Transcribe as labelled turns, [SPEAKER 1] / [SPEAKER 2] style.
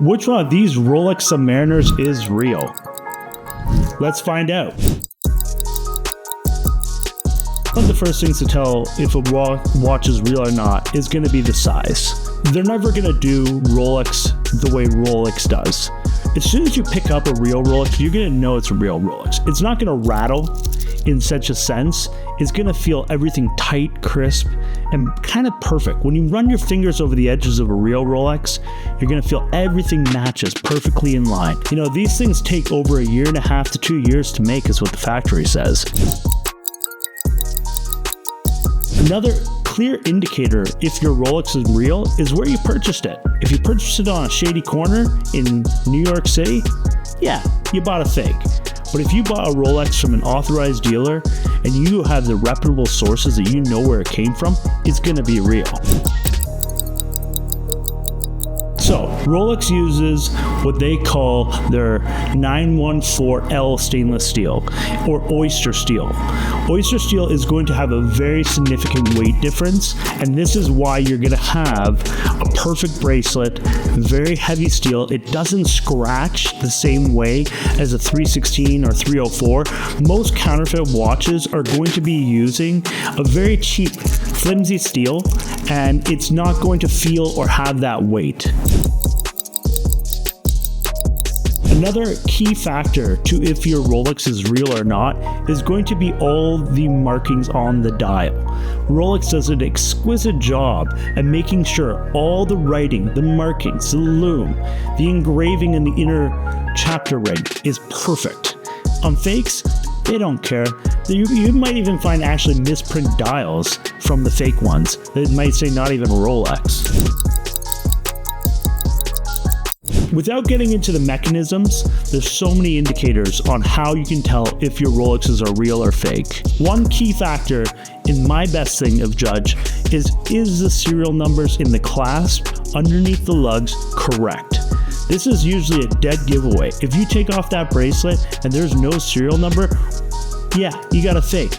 [SPEAKER 1] Which one of these Rolex Submariners is real? Let's find out. One of the first things to tell if a watch is real or not is going to be the size. They're never going to do Rolex the way Rolex does. As soon as you pick up a real Rolex, you're going to know it's a real Rolex. It's not going to rattle in such a sense. It's going to feel everything tight, crisp, and kind of perfect. When you run your fingers over the edges of a real Rolex, you're going to feel everything matches perfectly in line. You know, these things take over 1.5 to 2 years to make, is what the factory says. Another clear indicator if your Rolex is real is where you purchased it. If you purchased it on a shady corner in New York City, yeah, you bought a fake. But if you bought a Rolex from an authorized dealer and you have the reputable sources that you know where it came from, it's going to be real. So, Rolex uses what they call their 914L stainless steel, or oyster steel. Oyster steel is going to have a very significant weight difference, and this is why you're going to have a perfect bracelet, very heavy steel. It doesn't scratch the same way as a 316 or 304. Most counterfeit watches are going to be using a very cheap, flimsy steel, and it's not going to feel or have that weight. Another key factor to if your Rolex is real or not is going to be all the markings on the dial. Rolex does an exquisite job at making sure all the writing, the markings, the lume, the engraving in the inner chapter ring is perfect. On fakes, they don't care. You might even find actually misprint dials from the fake ones. They might say not even Rolex. Without getting into the mechanisms, there's so many indicators on how you can tell if your Rolexes are real or fake. One key factor in my best thing of judge is the serial numbers in the clasp underneath the lugs correct? This is usually a dead giveaway. If you take off that bracelet and there's no serial number, yeah, you got a fake.